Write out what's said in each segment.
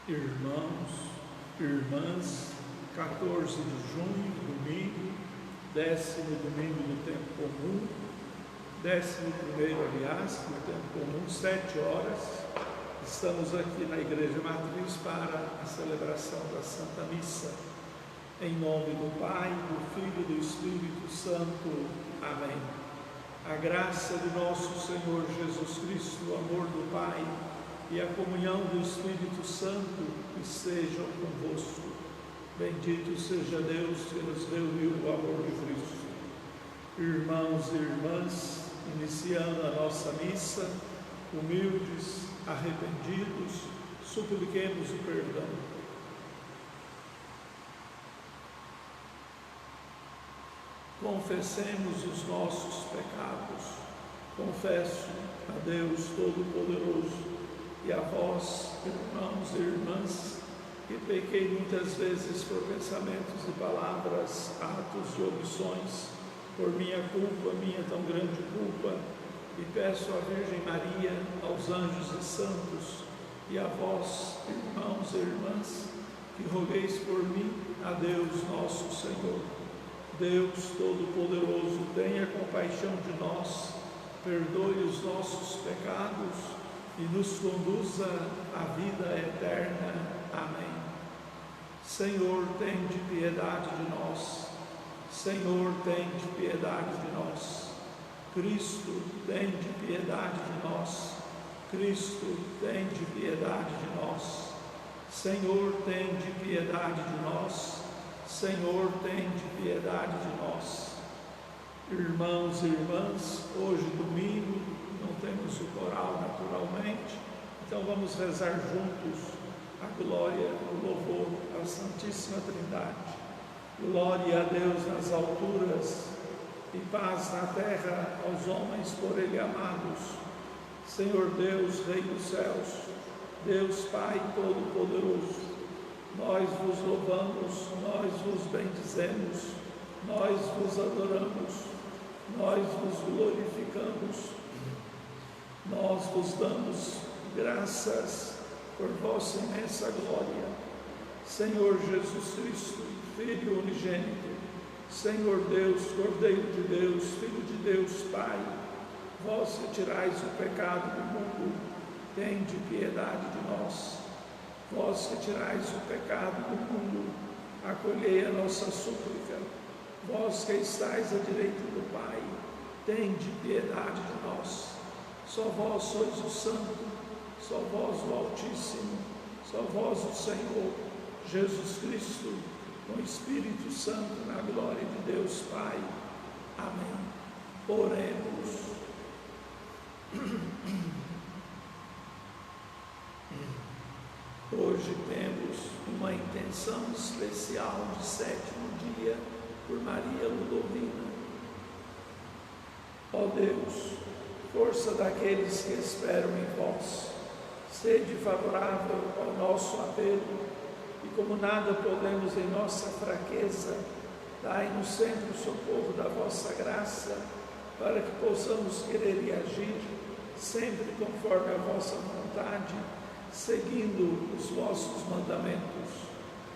Irmãos, irmãs, 14 de junho, domingo, 10º domingo do tempo comum, 11º, aliás, do tempo comum, 7 horas. Estamos aqui na Igreja Matriz para a celebração da Santa Missa. Em nome do Pai, do Filho e do Espírito Santo. Amém. A graça de nosso Senhor Jesus Cristo, o amor do Pai e a comunhão do Espírito Santo estejam convosco. Bendito seja Deus que nos reuniu o amor de Cristo. Irmãos e irmãs, iniciando a nossa missa, humildes, arrependidos, supliquemos o perdão. Confessemos os nossos pecados. Confesso a Deus Todo-Poderoso e a vós, irmãos e irmãs, que pequei muitas vezes por pensamentos e palavras, atos e omissões, por minha culpa, minha tão grande culpa, e peço à Virgem Maria, aos anjos e santos, e a vós, irmãos e irmãs, que rogueis por mim a Deus nosso Senhor. Deus Todo-Poderoso, tenha compaixão de nós, perdoe os nossos pecados e nos conduza à vida eterna. Amém. Senhor, tende piedade de nós. Senhor, tende piedade de nós. Cristo, tende piedade de nós. Cristo, tende piedade de nós. Senhor, tende piedade de nós. Senhor, tende piedade de nós. Irmãos e irmãs, hoje domingo, não temos o coral naturalmente, então vamos rezar juntos a glória, o louvor à Santíssima Trindade. Glória a Deus nas alturas e paz na terra aos homens por Ele amados. Senhor Deus, Rei dos céus, Deus Pai Todo-Poderoso, nós vos louvamos, nós vos bendizemos, nós vos adoramos, nós vos glorificamos, nós vos damos graças por vossa imensa glória. Senhor Jesus Cristo, Filho unigênito, Senhor Deus, Cordeiro de Deus, Filho de Deus, Pai, vós retirais o pecado do mundo, tende piedade de nós. Vós retirais o pecado do mundo, acolhei a nossa súplica. Vós que estáis à direita do Pai, tende piedade de nós. Só vós sois o Santo, só vós o Altíssimo, só vós o Senhor, Jesus Cristo, com o Espírito Santo, na glória de Deus Pai. Amém. Oremos. Hoje temos uma intenção especial de 7º dia por Maria Ludovina. Ó Deus, força daqueles que esperam em vós, sede favorável ao nosso apelo, e como nada podemos em nossa fraqueza, dai-nos sempre o socorro da vossa graça, para que possamos querer e agir, sempre conforme a vossa vontade, seguindo os vossos mandamentos.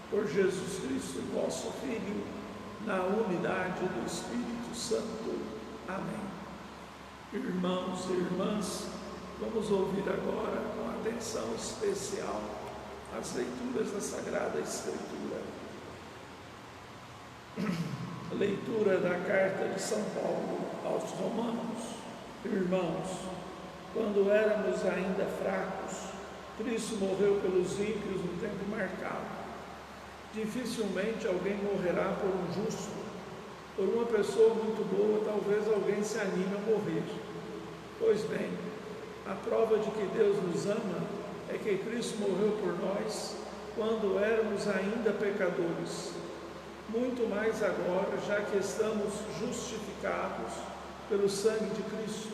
Por Jesus Cristo, vosso Filho, na unidade do Espírito Santo. Amém. Irmãos e irmãs, vamos ouvir agora com atenção especial as leituras da Sagrada Escritura. Leitura da carta de São Paulo aos Romanos. Irmãos, quando éramos ainda fracos, Cristo morreu pelos ímpios no tempo marcado. Dificilmente alguém morrerá por um justo. Por uma pessoa muito boa, talvez alguém se anime a morrer. Pois bem, a prova de que Deus nos ama é que Cristo morreu por nós quando éramos ainda pecadores. Muito mais agora, já que estamos justificados pelo sangue de Cristo,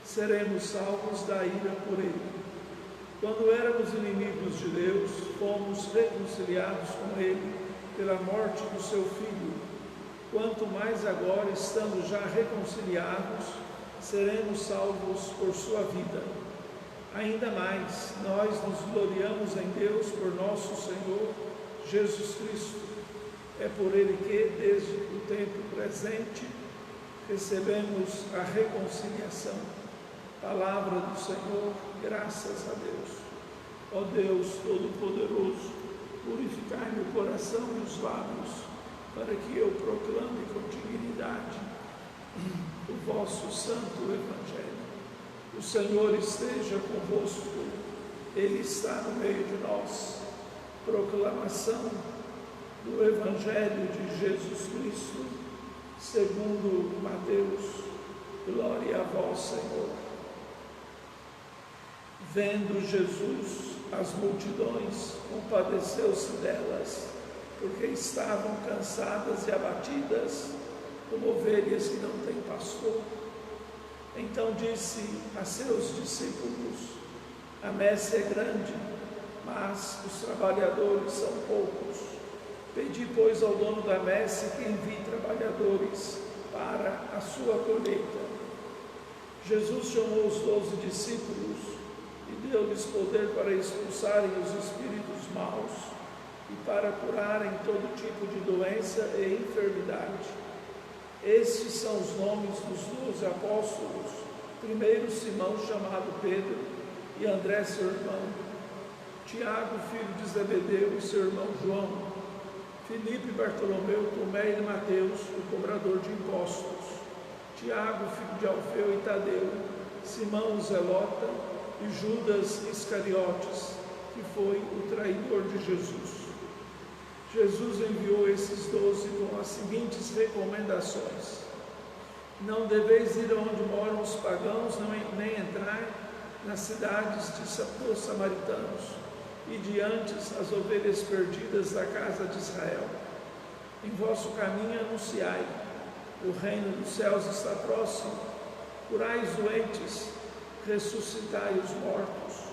seremos salvos da ira por Ele. Quando éramos inimigos de Deus, fomos reconciliados com Ele pela morte do seu Filho. Quanto mais agora, estando já reconciliados, seremos salvos por sua vida. Ainda mais, nós nos gloriamos em Deus por nosso Senhor Jesus Cristo. É por Ele que, desde o tempo presente, recebemos a reconciliação. Palavra do Senhor, graças a Deus. Ó Deus Todo-Poderoso, purificai meu coração e os lábios, para que eu proclame com dignidade o vosso santo Evangelho. O Senhor esteja convosco, Ele está no meio de nós. Proclamação do Evangelho de Jesus Cristo, segundo Mateus. Glória a vós, Senhor. Vendo Jesus as multidões, compadeceu-se delas, porque estavam cansadas e abatidas, como ovelhas que não têm pastor. Então disse a seus discípulos: a messe é grande, mas os trabalhadores são poucos. Pedi, pois, ao dono da messe que envie trabalhadores para a sua colheita. Jesus chamou os 12 discípulos e deu-lhes poder para expulsarem os espíritos maus e para curarem todo tipo de doença e enfermidade. Estes são os nomes dos 12 apóstolos: primeiro Simão, chamado Pedro, e André, seu irmão, Tiago, filho de Zebedeu, e seu irmão João, Filipe, Bartolomeu, Tomé e Mateus, o cobrador de impostos, Tiago, filho de Alfeu e Tadeu, Simão, o zelota, e Judas Iscariotes, que foi o traidor de Jesus. Jesus enviou esses 12 com as seguintes recomendações: não deveis ir onde moram os pagãos, nem entrar nas cidades dos samaritanos, e diante as ovelhas perdidas da casa de Israel. Em vosso caminho anunciai: o reino dos céus está próximo. Curai os doentes, ressuscitai os mortos,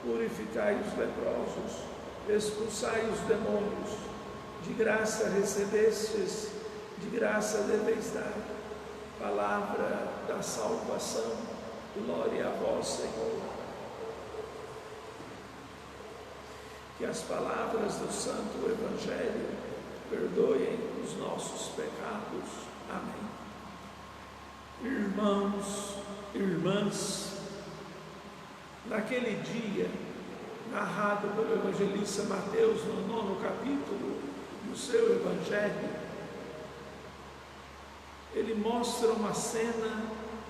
purificai os leprosos, expulsai os demônios. De graça recebestes, de graça deveis dar. Palavra da salvação. Glória a vós, Senhor. Que as palavras do Santo Evangelho perdoem os nossos pecados. Amém. Irmãos, irmãs, naquele dia, narrado pelo evangelista Mateus no 9º capítulo do seu Evangelho, ele mostra uma cena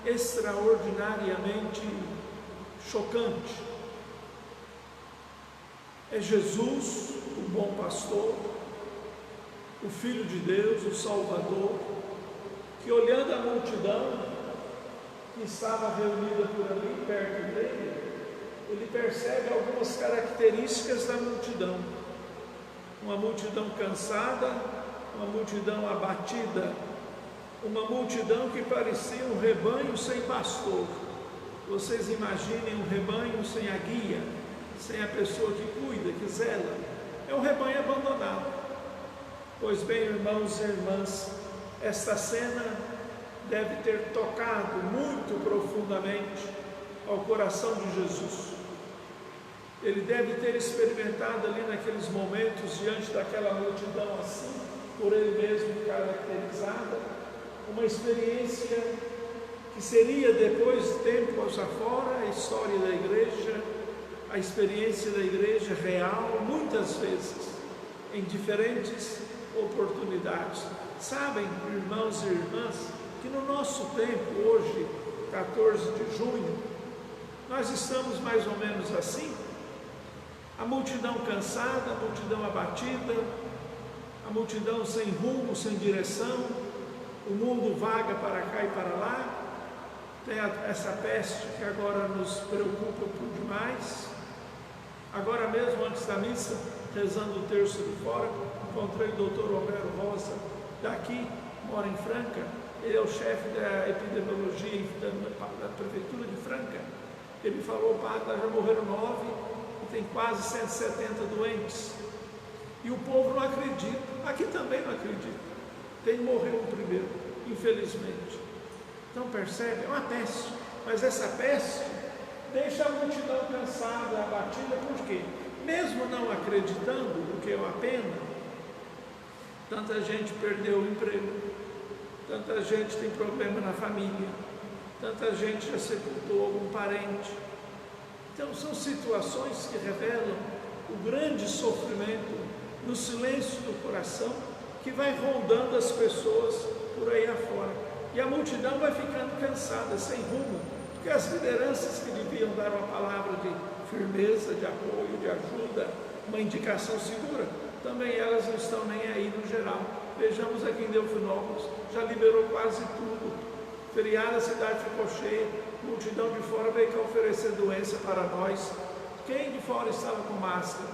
extraordinariamente chocante. É Jesus, o bom pastor, o Filho de Deus, o Salvador, que, olhando a multidão que estava reunida por ali, perto dele, ele percebe algumas características da multidão. Uma multidão cansada, uma multidão abatida, uma multidão que parecia um rebanho sem pastor. Vocês imaginem um rebanho sem a guia, sem a pessoa que cuida, que zela. É um rebanho abandonado. Pois bem, irmãos e irmãs, esta cena deve ter tocado muito profundamente ao coração de Jesus. Ele deve ter experimentado ali naqueles momentos, diante daquela multidão assim, por ele mesmo caracterizada, uma experiência que seria depois de tempos afora a história da igreja, a experiência da igreja real, muitas vezes, em diferentes oportunidades. Sabem, irmãos e irmãs, que no nosso tempo, hoje, 14 de junho, nós estamos mais ou menos assim. A multidão cansada, a multidão abatida, a multidão sem rumo, sem direção, o mundo vaga para cá e para lá. Tem essa peste que agora nos preocupa por demais. Agora mesmo, antes da missa, rezando o terço de fora, encontrei o doutor Romero Rosa, daqui, mora em Franca. Ele é o chefe da epidemiologia da prefeitura de Franca. Ele falou: padre, já morreram 9, tem quase 170 doentes, e o povo não acredita. Aqui também não acredita. Morreu o primeiro, infelizmente. Então percebe, é uma peste, mas essa peste deixa a multidão cansada, abatida, porque mesmo não acreditando, o que é uma pena, tanta gente perdeu o emprego, tanta gente tem problema na família, tanta gente já sepultou algum parente. Então são situações que revelam o grande sofrimento no silêncio do coração que vai rondando as pessoas por aí afora. E a multidão vai ficando cansada, sem rumo, porque as lideranças que deviam dar uma palavra de firmeza, de apoio, de ajuda, uma indicação segura, também elas não estão nem aí no geral. Vejamos aqui em Delfinópolis, já liberou quase tudo. Feriado, a cidade ficou cheia, multidão de fora veio cá oferecer doença para nós. Quem de fora estava com máscara?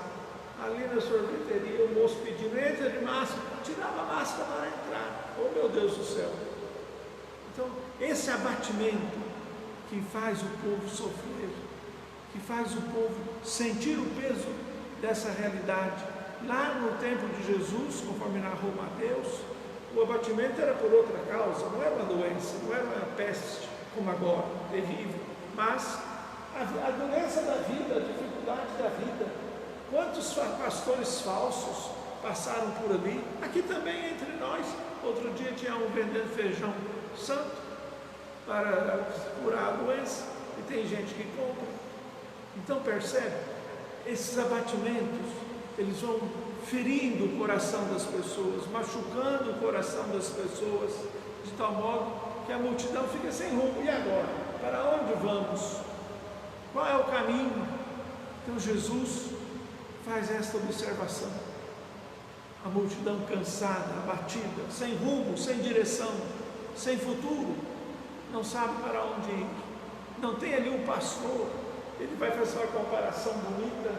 Ali na sorveteria, o moço pedindo, entra de máscara, tirava a máscara para entrar. Oh meu Deus do céu! Então, esse abatimento que faz o povo sofrer, que faz o povo sentir o peso dessa realidade. Lá no tempo de Jesus, conforme narrou Mateus, o abatimento era por outra causa, não era uma doença, não era uma peste como agora, terrível, mas a doença da vida, a dificuldade da vida. Quantos pastores falsos passaram por ali? Aqui também entre nós. Outro dia tinha um vendendo feijão santo para curar a doença, e tem gente que compra. Então percebe, esses abatimentos, eles vão ferindo o coração das pessoas, machucando o coração das pessoas, de tal modo que a multidão fica sem rumo. E agora? Para onde vamos? Qual é o caminho? Então Jesus faz esta observação. A multidão cansada, abatida, sem rumo, sem direção, sem futuro, não sabe para onde ir. Não tem ali um pastor. Ele vai fazer uma comparação bonita.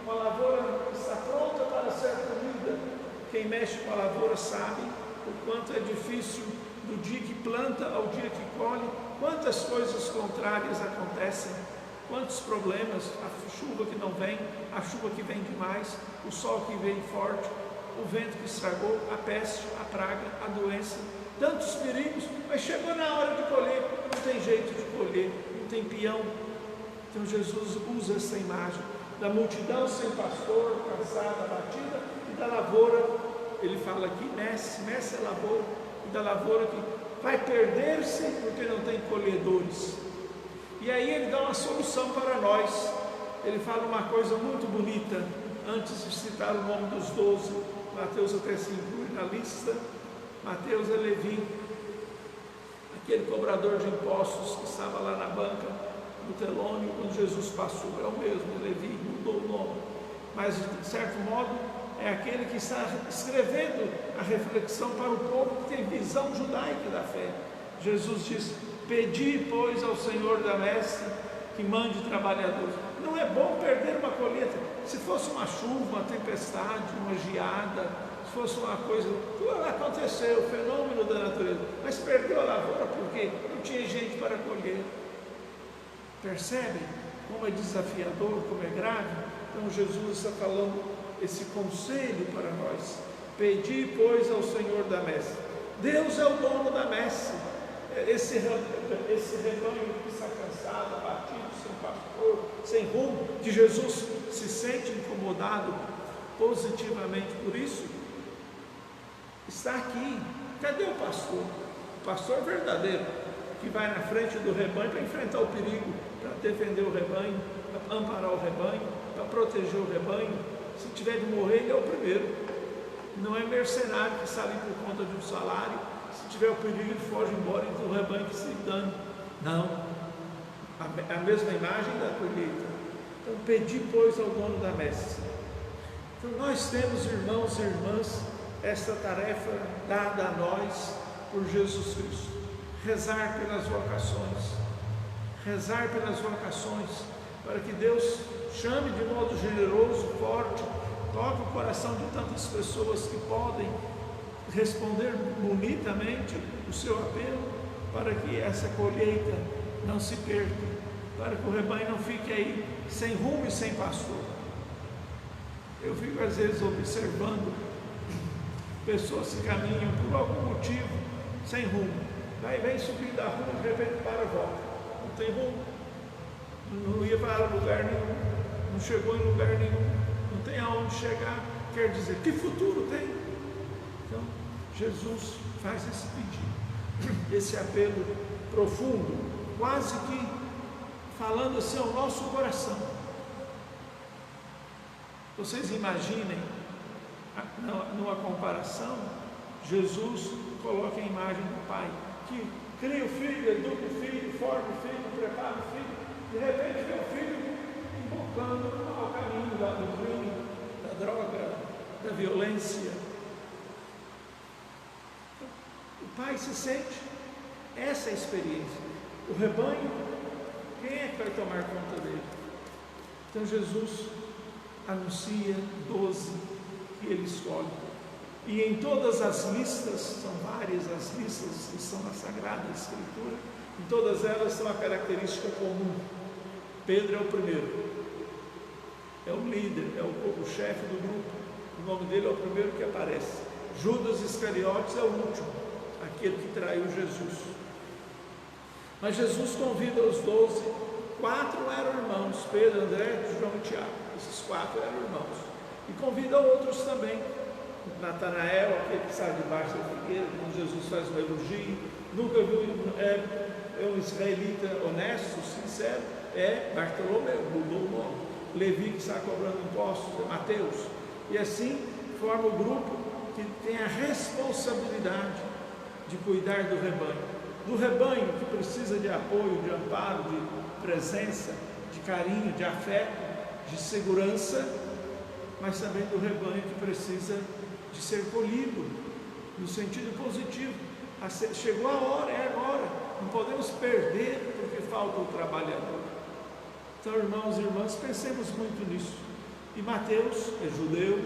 Uma lavoura está pronta para ser colhida. Quem mexe com a lavoura sabe o quanto é difícil do dia que planta ao dia que colhe, quantas coisas contrárias acontecem, quantos problemas, a chuva que não vem, a chuva que vem demais, o sol que vem forte, o vento que estragou, a peste, a praga, a doença, tantos perigos, mas chegou na hora de colher, não tem jeito de colher, não tem peão. Então Jesus usa essa imagem da multidão sem pastor, cansada, abatida, e da lavoura, ele fala aqui, Messe a lavoura, e da lavoura que vai perder-se porque não tem colhedores. E aí ele dá uma solução para nós. Ele fala uma coisa muito bonita, antes de citar o nome dos 12, Mateus até se inclui na lista. Mateus é Levi, aquele cobrador de impostos que estava lá na banca do telônio quando Jesus passou, é o mesmo, Levi, mudou o nome, mas de certo modo é aquele que está escrevendo a reflexão para o povo que tem visão judaica da fé. Jesus diz, pedi, pois, ao Senhor da messe que mande trabalhadores. Não é bom perder uma colheita. Se fosse uma chuva, uma tempestade, uma geada, se fosse uma coisa, tudo aconteceu, o fenômeno da natureza, mas perdeu a lavoura porque não tinha gente para colher. Percebem como é desafiador, como é grave? Então Jesus está falando esse conselho para nós. Pedi, pois, ao Senhor da messe. Deus é o dono da messe. Esse rebanho que está cansado, abatido, sem pastor, sem rumo, que Jesus se sente incomodado positivamente por isso, está aqui. Cadê o pastor? O pastor verdadeiro, que vai na frente do rebanho para enfrentar o perigo, para defender o rebanho, para amparar o rebanho, para proteger o rebanho. Se tiver de morrer, ele é o primeiro. Não é mercenário que está ali por conta de um salário. Se tiver o perigo, ele foge embora, então o rebanho que se dane. Não. A mesma imagem da colheita. Então, pedi, pois, ao dono da messe. Então, nós temos, irmãos e irmãs, esta tarefa dada a nós por Jesus Cristo. Rezar pelas vocações. Rezar pelas vocações, para que Deus chame de modo generoso, forte, toque o coração de tantas pessoas que podem responder bonitamente o seu apelo, para que essa colheita não se perca, para que o rebanho não fique aí sem rumo e sem pastor. Eu fico às vezes observando pessoas que caminham por algum motivo sem rumo, aí vem subindo a rua, de repente para a volta, não tem rumo, não para lugar nenhum, não chegou em lugar nenhum, não tem aonde chegar. Quer dizer, que futuro tem? Então, Jesus faz esse pedido, esse apelo profundo, quase que falando assim ao nosso coração. Vocês imaginem, numa comparação, Jesus coloca a imagem do pai, que cria o filho, educa o filho, forma o filho, prepara o filho, de repente vê o filho embocando ao caminho do crime, da droga, da violência. O pai se sente, essa é a experiência. O rebanho, quem é que vai tomar conta dele? Então Jesus anuncia 12 que ele escolhe. E em todas as listas, são várias as listas que são na Sagrada Escritura, em todas elas são a característica comum. Pedro é o primeiro, é o líder, é o chefe do grupo, o nome dele é o primeiro que aparece. Judas Iscariotes é o último, aquele que traiu Jesus. Mas Jesus convida os 12, 4 eram irmãos, Pedro, André, João e Tiago, esses 4 eram irmãos, e convida outros também. Natanael, aquele que sai debaixo da figueira, quando Jesus faz um elogio, nunca viu um israelita honesto, sincero, é Bartolomeu, mudou o nome. Levi, que está cobrando impostos, é Mateus. E assim forma o grupo que tem a responsabilidade de cuidar do rebanho que precisa de apoio, de amparo, de presença, de carinho, de afeto, de segurança, mas também do rebanho que precisa de ser colhido, no sentido positivo. Chegou a hora, é agora, não podemos perder porque falta o trabalhador. Então, irmãos e irmãs, pensemos muito nisso. E Mateus é judeu,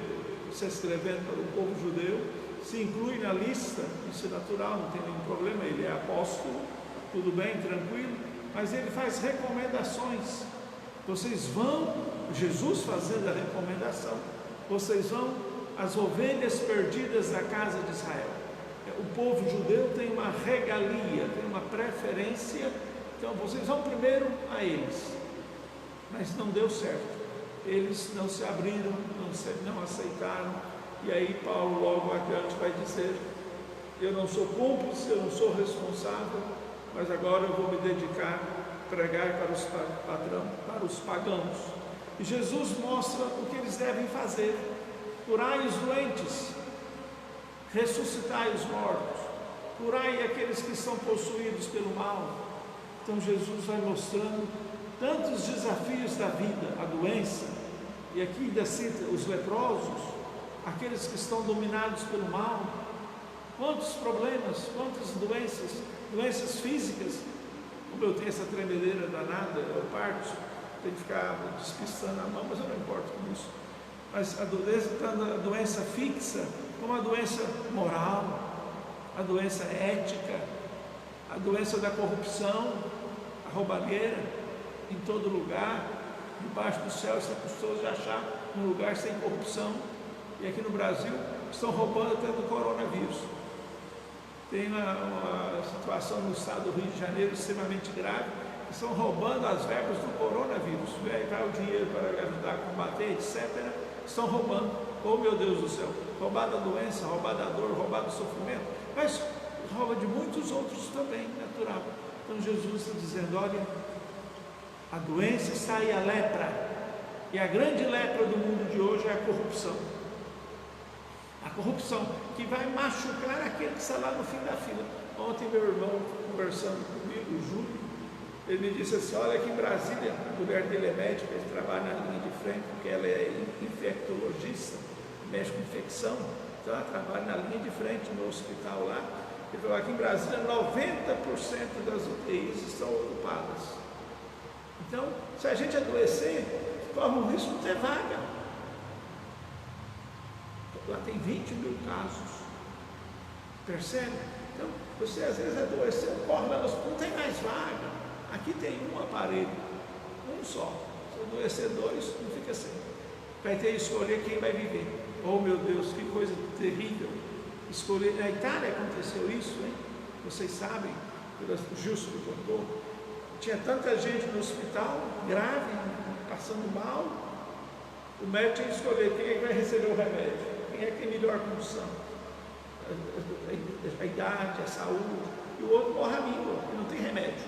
se escrevendo para o povo judeu, se inclui na lista, isso é natural, não tem nenhum problema, ele é apóstolo, tudo bem, tranquilo, mas ele faz recomendações. Vocês vão, Jesus fazendo a recomendação, vocês vão as ovelhas perdidas da casa de Israel. O povo judeu tem uma regalia, tem uma preferência, então vocês vão primeiro a eles, mas não deu certo, eles não se abriram, não aceitaram, e aí Paulo logo adiante vai dizer, eu não sou cúmplice, eu não sou responsável, mas agora eu vou me dedicar a pregar para os pagãos. E Jesus mostra o que eles devem fazer: curai os doentes, ressuscitai os mortos, curai aqueles que são possuídos pelo mal. Então Jesus vai mostrando tantos desafios da vida, a doença, e aqui ainda cita os leprosos, aqueles que estão dominados pelo mal. Quantos problemas, quantas doenças físicas, como eu tenho essa tremedeira danada, eu parto, tenho que ficar despistando a mão, mas eu não importo com isso. Mas a doença fixa, como a doença moral, a doença ética, a doença da corrupção, a roubalheira, em todo lugar, debaixo do céu, isso é custoso de achar um lugar sem corrupção. E aqui no Brasil estão roubando até do coronavírus. Tem uma situação no estado do Rio de Janeiro extremamente grave, que estão roubando as verbas do coronavírus. Vai o dinheiro para ajudar a combater, etc. Estão roubando. Oh, meu Deus do céu, roubar da doença, roubar da dor, roubar do sofrimento, mas rouba de muitos outros também, natural. Então Jesus está dizendo, olha, a doença está aí, a lepra, e a grande lepra do mundo de hoje é a corrupção. A corrupção que vai machucar aquele que está lá no fim da fila. Ontem meu irmão, conversando comigo, o Júlio, ele me disse assim, olha, aqui em Brasília, a mulher dele é médica, ele trabalha na linha de frente, porque ela é infectologista, mexe com infecção, então ela trabalha na linha de frente no hospital lá. Ele falou, aqui em Brasília 90% das UTIs estão ocupadas. Então, se a gente adoecer, corre o risco de ter vaga. Lá tem 20 mil casos, percebe? Então, você às vezes adoeceu, corre lá, não tem mais vaga. Aqui tem um aparelho, um só. Se adoecer 2, não fica sem. Vai ter que escolher quem vai viver. Oh meu Deus, que coisa terrível. Escolher. Na Itália aconteceu isso, hein? Vocês sabem, o Gilson contou. tinha tanta gente no hospital, grave, passando mal, o médico tinha que escolher quem é que vai receber o remédio, quem é que tem melhor condição, a idade, a saúde, e o outro morre à míngua, e não tem remédio,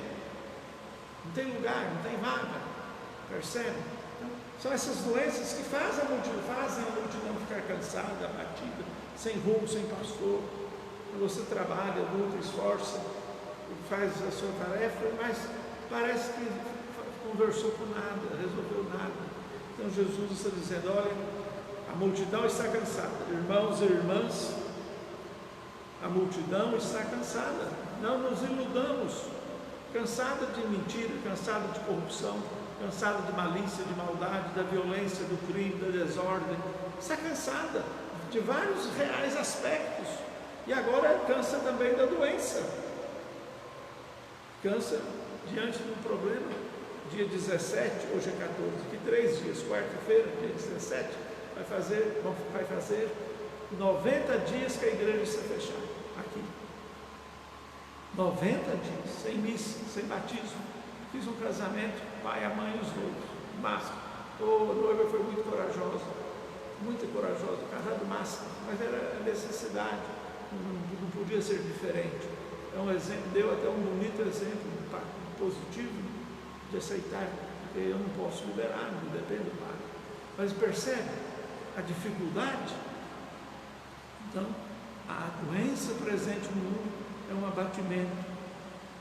não tem lugar, não tem vaga, percebe? Então, são essas doenças que fazem a multidão ficar cansada, abatida, sem rumo, sem pastor. Você trabalha, luta, esforça, faz a sua tarefa, mas parece que conversou com nada, resolveu nada. Então Jesus está dizendo: olha, a multidão está cansada, irmãos e irmãs, a multidão está cansada, não nos iludamos, cansada de mentira, cansada de corrupção, cansada de malícia, de maldade, da violência, do crime, da desordem, está cansada de vários reais aspectos, e agora cansa também da doença, cansa diante de um problema. Dia 17, hoje é 14, que 3 dias, quarta-feira, dia 17, vai fazer 90 dias que a igreja está fechada, aqui, 90 dias, sem missa, sem batismo. Fiz um casamento, pai, a mãe e os noivos, máscara. A noiva foi muito corajosa, casado máscara, mas era necessidade, não podia ser diferente. É um exemplo, deu até um bonito exemplo, positivo, de aceitar, porque eu não posso liberar, não depende do pai. Mas percebe a dificuldade? Então, a doença presente no mundo é um abatimento,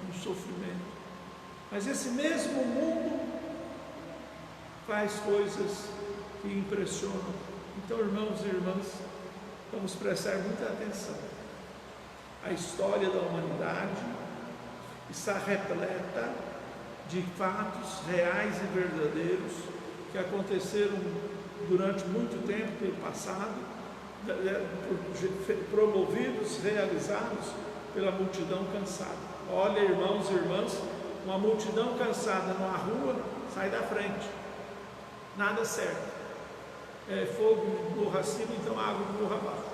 um sofrimento. Mas esse mesmo mundo faz coisas que impressionam. Então, irmãos e irmãs, vamos prestar muita atenção. A história da humanidade está repleta de fatos reais e verdadeiros que aconteceram durante muito tempo pelo passado, promovidos, realizados pela multidão cansada. Olha, irmãos e irmãs, uma multidão cansada numa rua, sai da frente, nada certo. É fogo morra acima, então a água morra abaixo.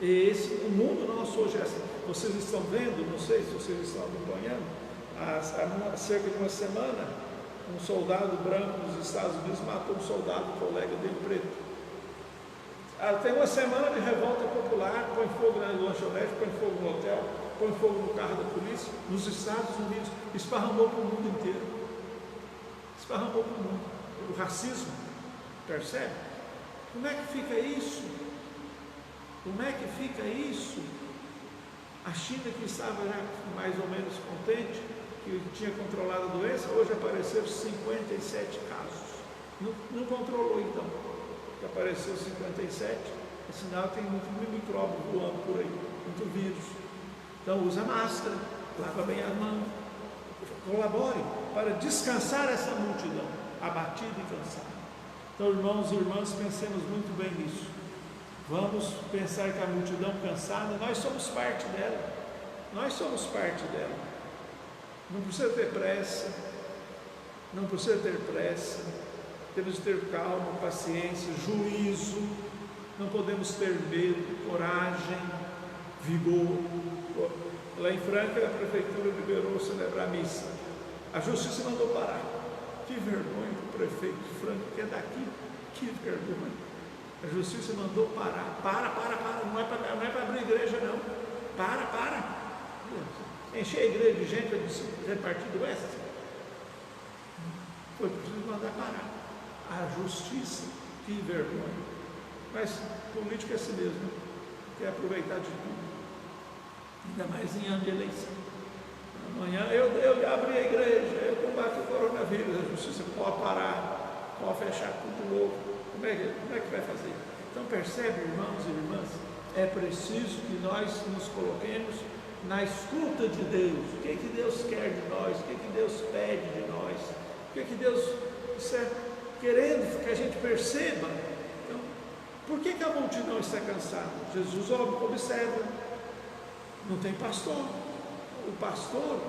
O mundo nosso hoje é assim. Vocês estão vendo, não sei se vocês estão acompanhando, há cerca de uma semana, um soldado branco dos Estados Unidos matou um soldado, colega dele preto. Tem uma semana de revolta popular, põe fogo na lanchonete, põe fogo no hotel, põe fogo no carro da polícia. Nos Estados Unidos, esparramou para o mundo inteiro. Esparramou para o mundo. O racismo, percebe? Como é que fica isso? Como é que fica isso? A China, que estava já mais ou menos contente, que tinha controlado a doença, hoje apareceram 57 casos. Não controlou então, que apareceu 57, é sinal que tem muito micróbio voando por aí, muito vírus. Então usa máscara, lava bem as mãos, colabore para descansar essa multidão, abatida e cansada. Então, irmãos e irmãs, pensemos muito bem nisso. Vamos pensar que a multidão cansada, nós somos parte dela. Nós somos parte dela. Não precisa ter pressa. Não precisa ter pressa. Temos que ter calma, paciência, juízo. Não podemos ter medo, coragem, vigor. Lá em Franca, a prefeitura liberou celebrar a missa. A justiça mandou parar. Que vergonha do prefeito de Franca, que é daqui. Que vergonha. A justiça mandou parar. Para. Não é para abrir igreja, não. Para. Encher a igreja de gente para repartir doenças. Foi preciso mandar parar. A justiça, que vergonha. Mas político é assim mesmo. Quer aproveitar de tudo. Ainda mais em ano de eleição. Amanhã eu abri a igreja, eu combati o coronavírus. A justiça pode parar, pode fechar tudo novo. Como é que vai fazer? Então percebe, irmãos e irmãs, é preciso que nós nos coloquemos na escuta de Deus. O que Deus quer de nós? O que Deus pede de nós? O que Deus está querendo que a gente perceba? Então, por que a multidão está cansada? Jesus observa, não tem pastor. O pastor,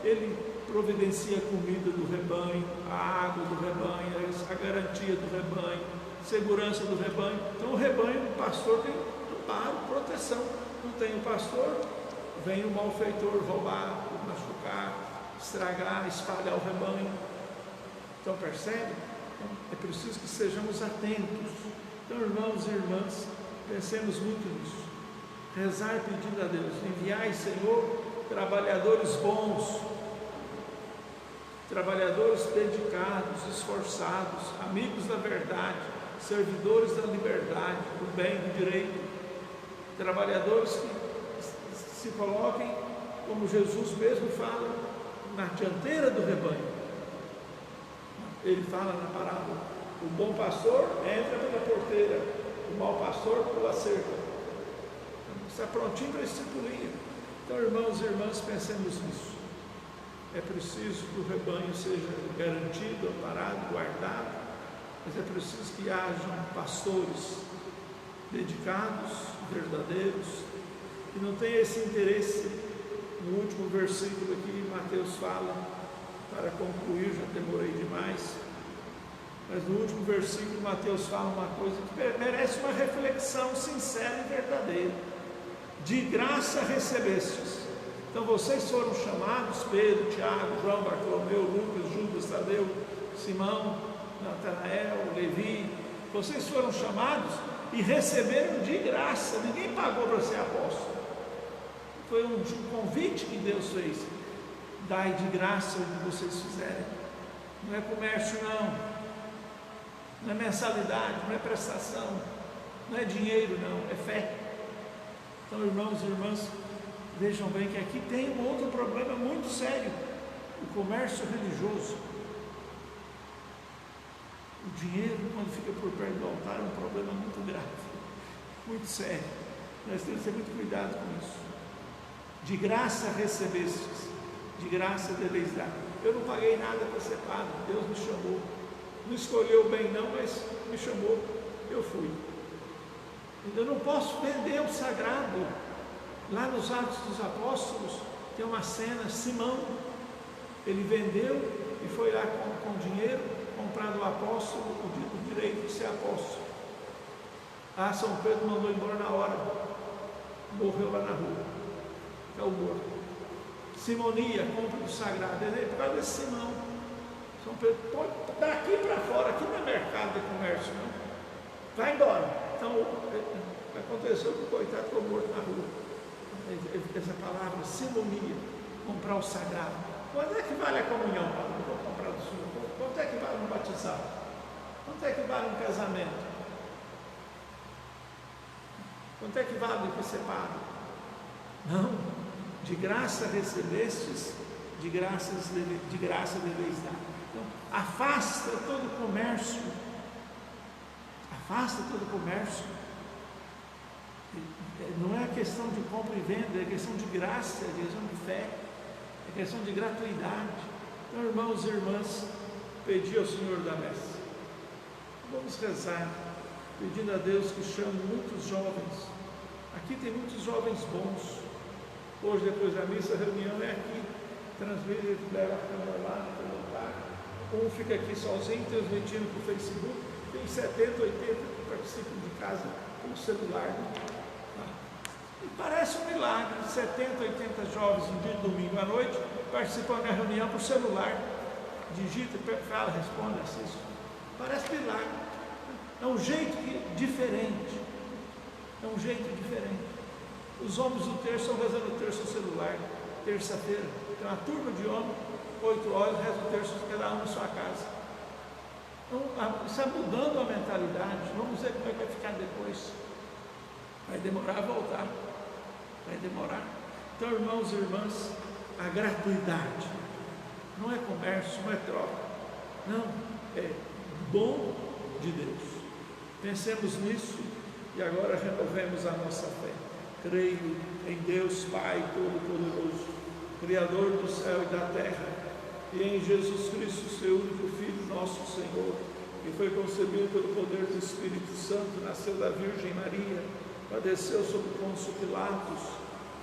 ele providencia a comida do rebanho, a água do rebanho, a garantia do rebanho, segurança do rebanho. Então o rebanho, o pastor tem amparo, proteção. Não tem o pastor, vem o malfeitor roubar, machucar, estragar, espalhar o rebanho. Então percebe? Então, é preciso que sejamos atentos. Então, irmãos e irmãs, pensemos muito nisso. Rezar pedindo a Deus: enviai, Senhor, trabalhadores bons, trabalhadores dedicados, esforçados, amigos da verdade, servidores da liberdade, do bem, do direito, trabalhadores que se coloquem, como Jesus mesmo fala, na dianteira do rebanho. Ele fala na parábola: o bom pastor entra pela porteira, o mau pastor pela cerca. Está prontinho para esse discipulinho. Então, irmãos e irmãs, pensemos nisso. É preciso que o rebanho seja garantido, amparado, guardado, mas é preciso que hajam pastores dedicados, verdadeiros, que não tenham esse interesse. No último versículo aqui, Mateus fala, para concluir, já demorei demais, mas no último versículo Mateus fala uma coisa que merece uma reflexão sincera e verdadeira: de graça recebestes. Então vocês foram chamados, Pedro, Tiago, João, Bartolomeu, Lucas, Judas, Tadeu, Simão, Natanael, Levi, vocês foram chamados e receberam de graça. Ninguém pagou para ser apóstolo, foi um convite que Deus fez: dai de graça o que vocês fizerem. Não é comércio, não é mensalidade, não é prestação, não é dinheiro, não, é fé. Então, irmãos e irmãs, vejam bem que aqui tem um outro problema muito sério: o comércio religioso. O dinheiro, quando fica por perto do altar, é um problema muito grave, muito sério. Nós temos que ter muito cuidado com isso. De graça recebestes, de graça deveis dar. Eu não paguei nada para ser padre, Deus me chamou. Não escolheu bem não, mas me chamou, eu fui. Eu não posso vender o sagrado. Lá nos Atos dos Apóstolos tem uma cena: Simão, ele vendeu e foi lá com dinheiro comprar do apóstolo o direito de ser apóstolo. São Pedro mandou embora na hora, morreu lá na rua, caiu morto. Simonia, compra do sagrado, é por causa desse Simão. São Pedro, daqui para fora, aqui não é mercado de comércio, não, vai embora. Então aconteceu que o coitado ficou morto na rua. Essa palavra, simonia, comprar o sagrado. Quanto é que vale a comunhão? Não vou comprar do Senhor. Quanto é que vale um batizado? Quanto é que vale um casamento? Quanto é que vale ser padre? Não, de graça recebestes, de graça deveis dar. Então, afasta todo o comércio. Afasta todo o comércio. Não é questão de compra e venda, é questão de graça, é questão de fé, é questão de gratuidade. Então, irmãos e irmãs, pedi ao Senhor da messe, vamos rezar, pedindo a Deus que chame muitos jovens. Aqui tem muitos jovens bons. Hoje, depois da missa, a reunião é aqui, transmite, leva a câmera lá no lugar. Um fica aqui sozinho, transmitindo para o Facebook. Tem 70, 80 que participam de casa com o celular. E parece um milagre: 70, 80 jovens um dia de domingo à noite participando da reunião por celular. Digita, fala, responde, assiste. Parece milagre. É um jeito diferente. É um jeito diferente. Os homens do terço estão rezando o terço no celular. Terça-feira, tem uma turma de homens, 8 horas, reza o terço, cada um na sua casa. Então, está mudando a mentalidade. Vamos ver como é que vai ficar depois. Vai demorar a voltar. Vai demorar. Então, irmãos e irmãs, a gratuidade não é comércio, não é troca. Não, é dom de Deus. Pensemos nisso e agora renovemos a nossa fé. Creio em Deus Pai Todo-Poderoso, Criador do céu e da terra, e em Jesus Cristo, seu único Filho, nosso Senhor, que foi concebido pelo poder do Espírito Santo, nasceu da Virgem Maria, padeceu sob Pôncio Pilatos,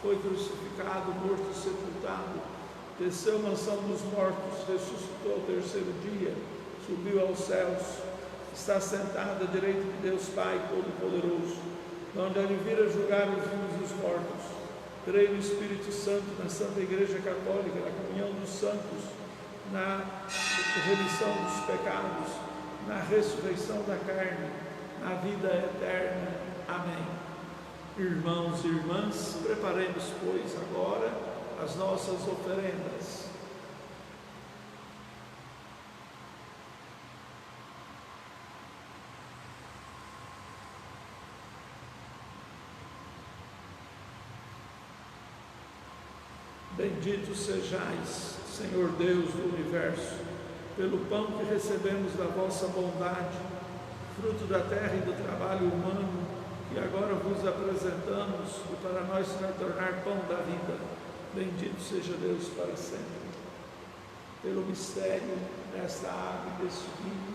foi crucificado, morto e sepultado, desceu à mansão dos mortos, ressuscitou ao terceiro dia, subiu aos céus, está sentado à direita de Deus Pai Todo-Poderoso, onde ele vir a julgar os vivos e os mortos. Creio no Espírito Santo, na Santa Igreja Católica, na comunhão dos santos, na remissão dos pecados, na ressurreição da carne, na vida eterna. Amém. Irmãos e irmãs, preparemos, pois, agora as nossas oferendas. Bendito sejais, Senhor Deus do Universo, pelo pão que recebemos da vossa bondade, fruto da terra e do trabalho humano, que agora vos apresentamos e para nós se vai tornar pão da vida. Bendito seja Deus para sempre. Pelo mistério desta água e deste vinho,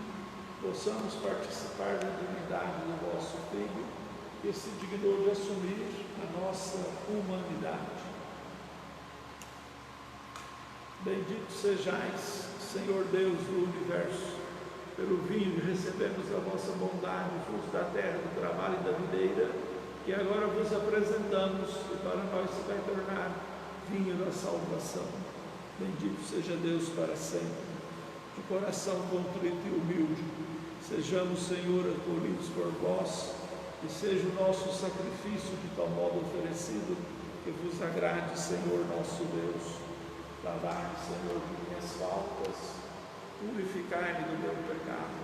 possamos participar da divindade do vosso Filho, que se dignou de assumir a nossa humanidade. Bendito sejais, Senhor Deus do Universo, pelo vinho que recebemos da vossa bondade, fruto da terra, do trabalho e da videira, que agora vos apresentamos e para nós se vai tornar vinho da salvação. Bendito seja Deus para sempre. De coração contrito e humilde, sejamos, Senhor, acolhidos por vós, e seja o nosso sacrifício de tal modo oferecido, que vos agrade, Senhor nosso Deus. Lavai-me, Senhor, de minhas faltas, purificai-me do meu pecado.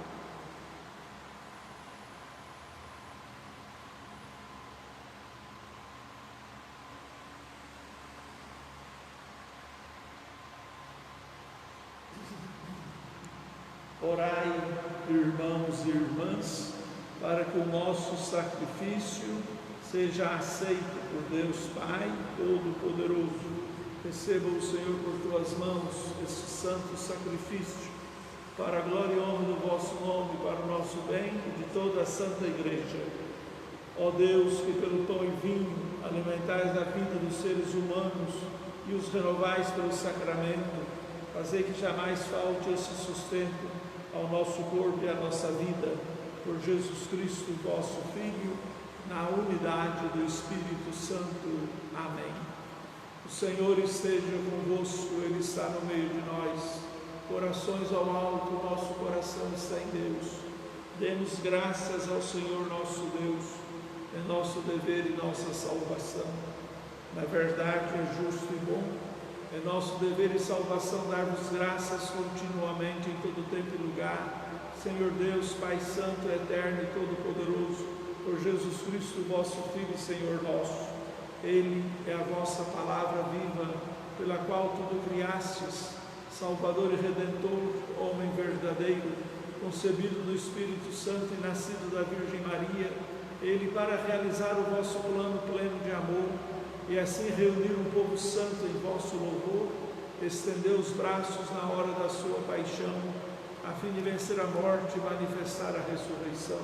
Orai, irmãos e irmãs, para que o nosso sacrifício seja aceito por Deus Pai Todo-Poderoso. Receba o Senhor por tuas mãos este santo sacrifício, para a glória e honra do vosso nome, para o nosso bem e de toda a Santa Igreja. Ó Deus, que pelo pão e vinho alimentais a vida dos seres humanos e os renovais pelo sacramento, fazei que jamais falte esse sustento ao nosso corpo e à nossa vida, por Jesus Cristo, vosso Filho, na unidade do Espírito Santo. Amém. O Senhor esteja convosco, Ele está no meio de nós. Corações ao alto, o nosso coração está em Deus. Demos graças ao Senhor nosso Deus, é nosso dever e nossa salvação. Na verdade, é justo e bom, é nosso dever e salvação dar-vos graças continuamente em todo tempo e lugar, Senhor Deus, Pai Santo, Eterno e Todo-Poderoso, por Jesus Cristo, vosso Filho e Senhor nosso. Ele é a vossa palavra viva, pela qual tudo criastes, Salvador e Redentor, homem verdadeiro, concebido do Espírito Santo e nascido da Virgem Maria. Ele, para realizar o vosso plano pleno de amor, e assim reunir um povo santo em vosso louvor, estendeu os braços na hora da sua paixão, a fim de vencer a morte e manifestar a ressurreição.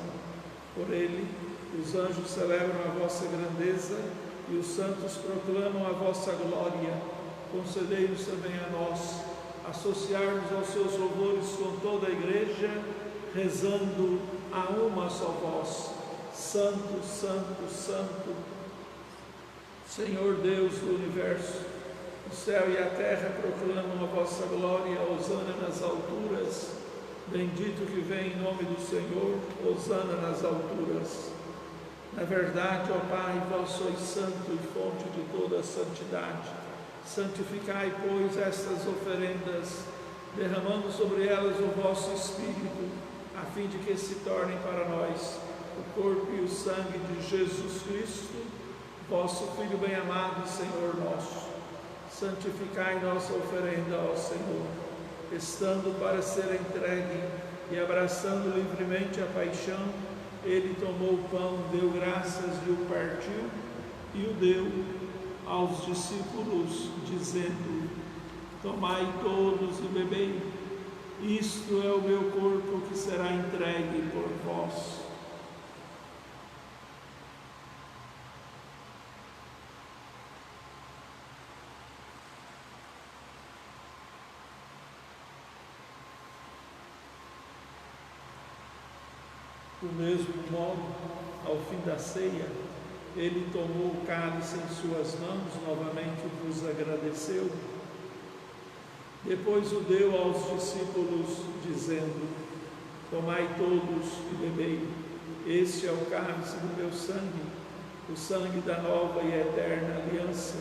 Por ele, os anjos celebram a vossa grandeza, e os santos proclamam a vossa glória. Concedei-nos também a nós associar-nos aos seus louvores com toda a Igreja, rezando a uma só voz: Santo, Santo, Santo, Senhor Deus do Universo. O céu e a terra proclamam a vossa glória. Hosana nas alturas. Bendito que vem em nome do Senhor. Hosana nas alturas. Na verdade, ó Pai, vós sois santo e fonte de toda a santidade. Santificai, pois, estas oferendas, derramando sobre elas o vosso Espírito, a fim de que se tornem para nós o corpo e o sangue de Jesus Cristo, vosso Filho bem-amado e Senhor nosso. Santificai nossa oferenda ao Senhor, estando para ser entregue e abraçando livremente a paixão, Ele tomou o pão, deu graças e o partiu, e o deu aos discípulos, dizendo: Tomai todos e bebei, isto é o meu corpo que será entregue por vós. Do mesmo modo, ao fim da ceia, ele tomou o cálice em suas mãos, novamente vos agradeceu. Depois o deu aos discípulos, dizendo: tomai todos e bebei, este é o cálice do meu sangue, o sangue da nova e eterna aliança,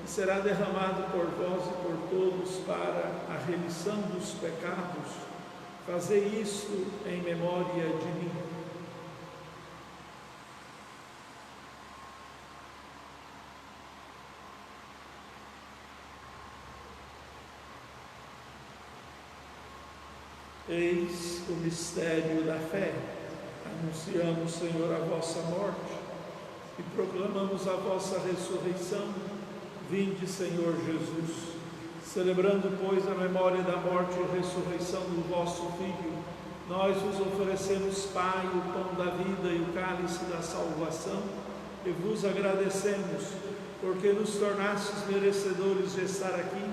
que será derramado por vós e por todos para a remissão dos pecados. Fazei isto em memória de mim. Eis o mistério da fé. Anunciamos, Senhor, a vossa morte e proclamamos a vossa ressurreição. Vinde, Senhor Jesus. Celebrando, pois, a memória da morte e ressurreição do vosso Filho, nós vos oferecemos, Pai, o pão da vida e o cálice da salvação, e vos agradecemos, porque nos tornastes merecedores de estar aqui,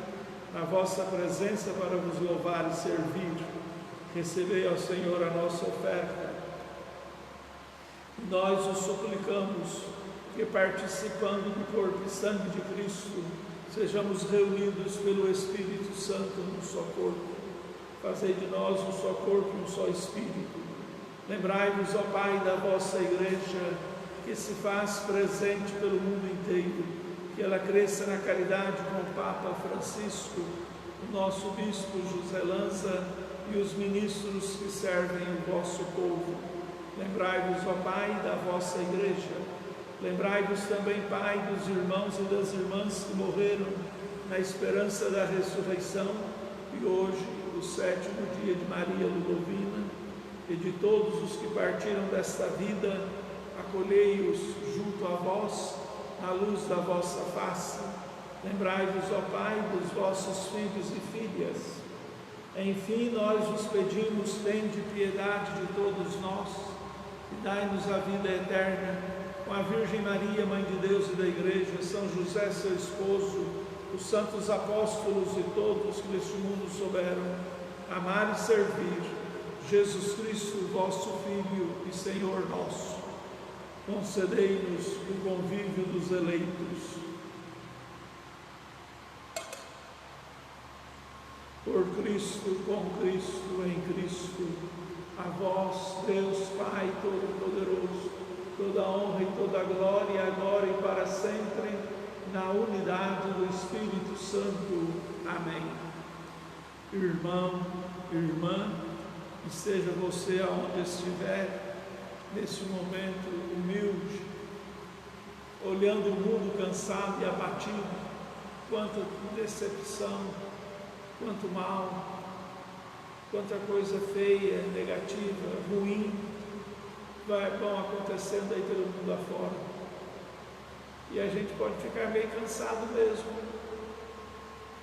na vossa presença, para vos louvar e servir. Recebei ao Senhor a nossa oferta. Nós os suplicamos que, participando do corpo e sangue de Cristo, sejamos reunidos pelo Espírito Santo num só corpo. Fazei de nós um só corpo e um só Espírito. Lembrai-vos, ó Pai, da vossa Igreja, que se faz presente pelo mundo inteiro, que ela cresça na caridade com o Papa Francisco, o nosso Bispo José Lanza e os ministros que servem o vosso povo. Lembrai-vos, ó Pai, da vossa Igreja. Lembrai-vos também, Pai, dos irmãos e das irmãs que morreram na esperança da ressurreição, e hoje, o 7º dia de Maria Ludovina, e de todos os que partiram desta vida, acolhei-os junto a vós, na luz da vossa face. Lembrai-vos, ó Pai, dos vossos filhos e filhas. Enfim, nós vos pedimos, tende piedade de todos nós, e dai-nos a vida eterna, com a Virgem Maria, Mãe de Deus e da Igreja, São José, seu esposo, os santos apóstolos e todos que neste mundo souberam amar e servir Jesus Cristo, vosso Filho e Senhor nosso. Concedei-nos o convívio dos eleitos. Por Cristo, com Cristo, em Cristo, a vós, Deus Pai Todo-Poderoso, toda honra e toda glória, agora e para sempre, na unidade do Espírito Santo. Amém. Irmão, irmã, esteja você aonde estiver, neste momento humilde, olhando o mundo cansado e abatido, quanta decepção, quanto mal, quanta coisa feia, negativa, ruim, vão acontecendo aí pelo mundo afora. E a gente pode ficar meio cansado mesmo,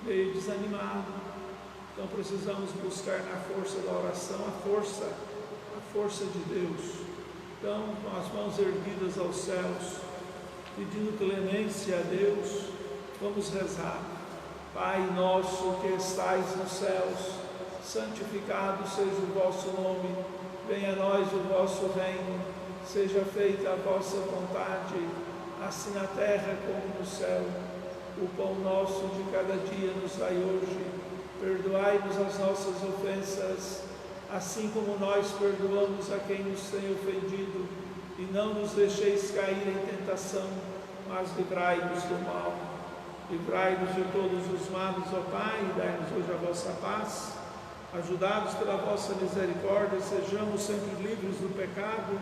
meio desanimado. Então precisamos buscar na força da oração a força de Deus. Então, com as mãos erguidas aos céus, pedindo clemência a Deus, vamos rezar. Pai nosso que estais nos céus, santificado seja o vosso nome, venha a nós o vosso reino, seja feita a vossa vontade, assim na terra como no céu. O pão nosso de cada dia nos dai hoje, perdoai-nos as nossas ofensas, assim como nós perdoamos a quem nos tem ofendido, e não nos deixeis cair em tentação, mas livrai-nos do mal. Livrai-nos de todos os males, ó Pai, e dai-nos hoje a vossa paz. Ajudados pela vossa misericórdia, sejamos sempre livres do pecado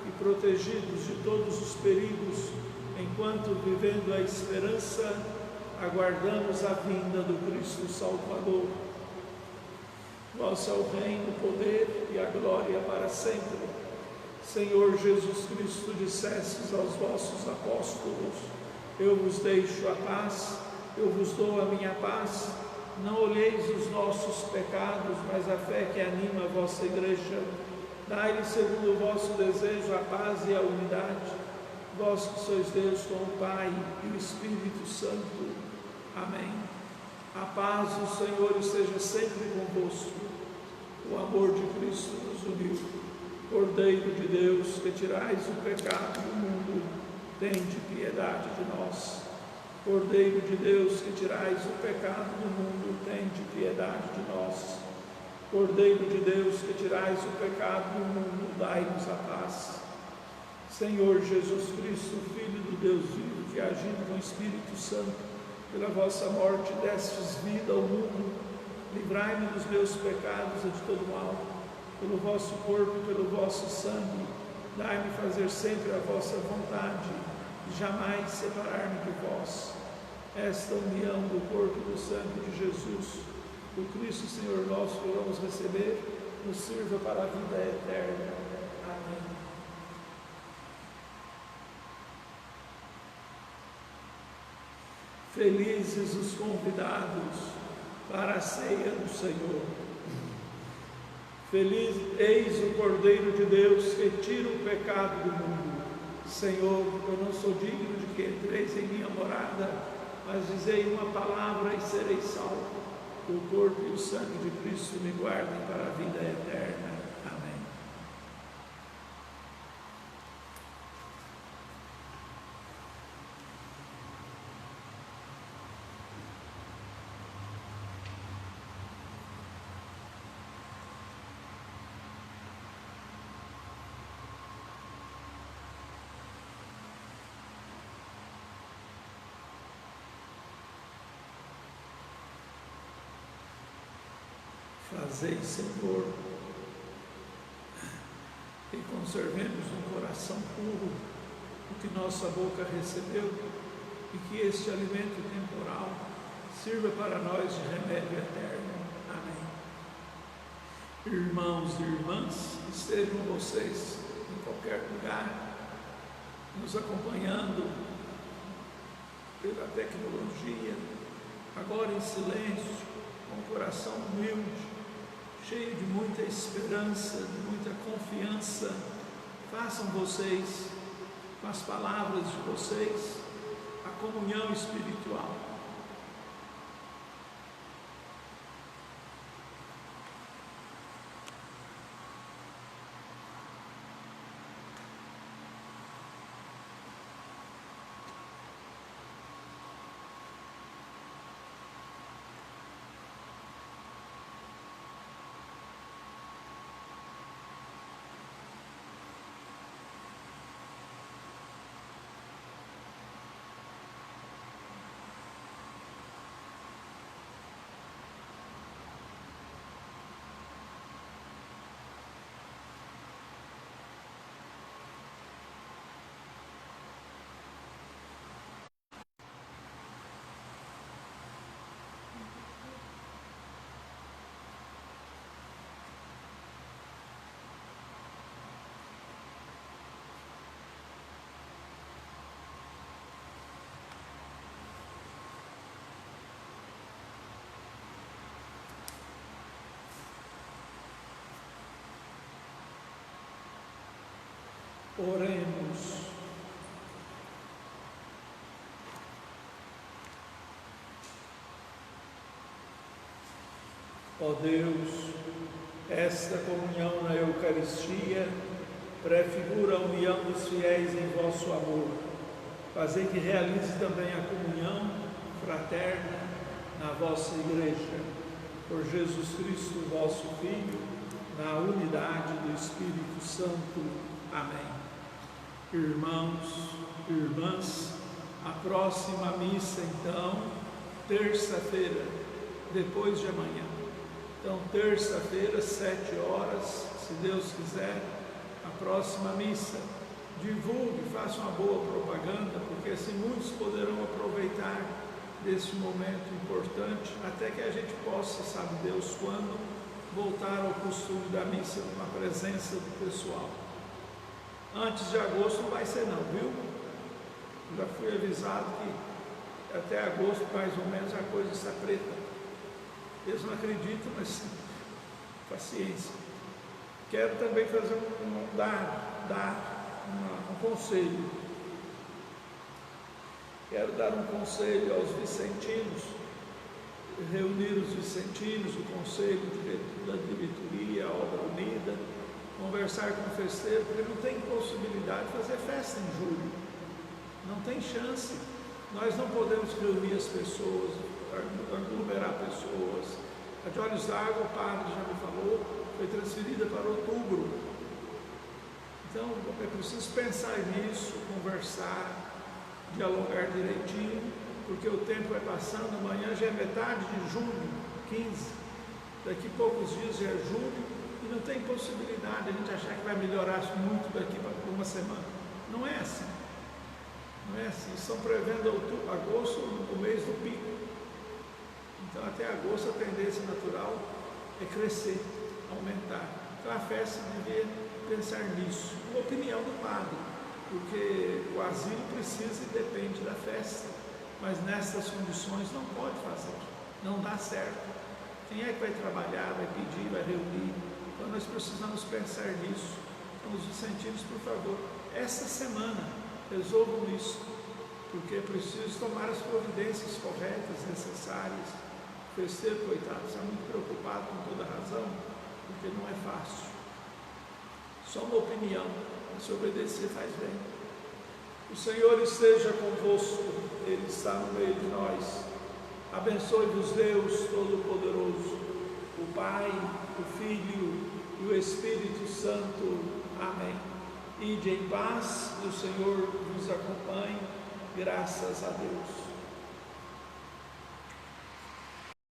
e protegidos de todos os perigos, enquanto, vivendo a esperança, aguardamos a vinda do Cristo Salvador. Vosso é o reino, o poder e a glória para sempre. Senhor Jesus Cristo, dissestes aos vossos apóstolos: eu vos deixo a paz, eu vos dou a minha paz. Não olheis os nossos pecados, mas a fé que anima a vossa Igreja. Dai-lhe, segundo o vosso desejo, a paz e a unidade. Vós que sois Deus com o Pai e o Espírito Santo. Amém. A paz do Senhor esteja sempre convosco. O amor de Cristo nos uniu. Cordeiro de Deus, que tirais o pecado do mundo, tende piedade de nós. Cordeiro de Deus, que tirais o pecado do mundo, tende piedade de nós. Cordeiro de Deus, que tirais o pecado do mundo, dai-nos a paz. Senhor Jesus Cristo, Filho do Deus vivo, que agindo com o Espírito Santo, pela vossa morte destes vida ao mundo, livrai-me dos meus pecados e de todo mal. Pelo vosso corpo e pelo vosso sangue, dai-me fazer sempre a vossa vontade, e jamais separar-me de vós. Esta união do corpo e do sangue de Jesus, o Cristo Senhor nosso, que vamos receber, nos sirva para a vida eterna. Amém. Felizes os convidados para a ceia do Senhor. Feliz, eis o Cordeiro de Deus que tira o pecado do mundo. Senhor, eu não sou digno de que entreis em minha morada, mas dizei uma palavra e serei salvo. O corpo e o sangue de Cristo me guardem para a vida eterna. Amém. Fazei, Senhor, que conservemos um coração puro o que nossa boca recebeu e que este alimento temporal sirva para nós de remédio eterno. Amém. Irmãos e irmãs, estejam vocês em qualquer lugar, nos acompanhando pela tecnologia, agora em silêncio, com o coração humilde, cheio de muita esperança, de muita confiança. Façam vocês, com as palavras de vocês, a comunhão espiritual. Oremos. Ó Deus, esta comunhão na Eucaristia prefigura a união dos fiéis em vosso amor. Fazei que realize também a comunhão fraterna na vossa Igreja. Por Jesus Cristo, vosso Filho, na unidade do Espírito Santo. Amém. Irmãos, irmãs, a próxima missa, então, terça-feira, depois de amanhã. Então, terça-feira, 7 horas, se Deus quiser, a próxima missa. Divulgue, faça uma boa propaganda, porque assim muitos poderão aproveitar desse momento importante, até que a gente possa, sabe Deus, quando voltar ao costume da missa com a presença do pessoal. Antes de agosto não vai ser não, viu? Já fui avisado que até agosto, mais ou menos, a coisa está preta. Eles não acreditam, mas paciência. Quero também fazer um conselho. Quero dar um conselho aos vicentinos, reunir os vicentinos, o conselho da diretoria, a obra unida, conversar com o festeiro, porque não tem possibilidade de fazer festa em julho. Não tem chance. Nós não podemos reunir as pessoas, aglomerar pessoas. A de Olhos d'Água, o padre já me falou, foi transferida para outubro. Então é preciso pensar nisso, conversar, dialogar direitinho, porque o tempo vai passando. Amanhã já é metade de junho, 15. Daqui a poucos dias já é julho, e não tem possibilidade de a gente achar que vai melhorar muito daqui para uma semana. Não é assim. Não é assim. Estão prevendo agosto, o mês do pico. Então até agosto a tendência natural é crescer, aumentar. Então a festa devia pensar nisso. Uma opinião do padre, porque o asilo precisa e depende da festa, mas nessas condições não pode fazer, não dá certo. Quem é que vai trabalhar, vai pedir, vai reunir? Então nós precisamos pensar nisso. Então os vicentinos, por favor, essa semana resolvam isso, porque é preciso tomar as providências corretas, necessárias. O festeiro, coitado, está muito preocupado, com toda razão, porque não é fácil. Só uma opinião, mas se obedecer faz bem. O Senhor esteja convosco, Ele está no meio de nós. Abençoe-vos Deus Todo-Poderoso, o Pai, o Filho e o Espírito Santo. Amém. Ide em paz, e o Senhor vos acompanhe. Graças a Deus.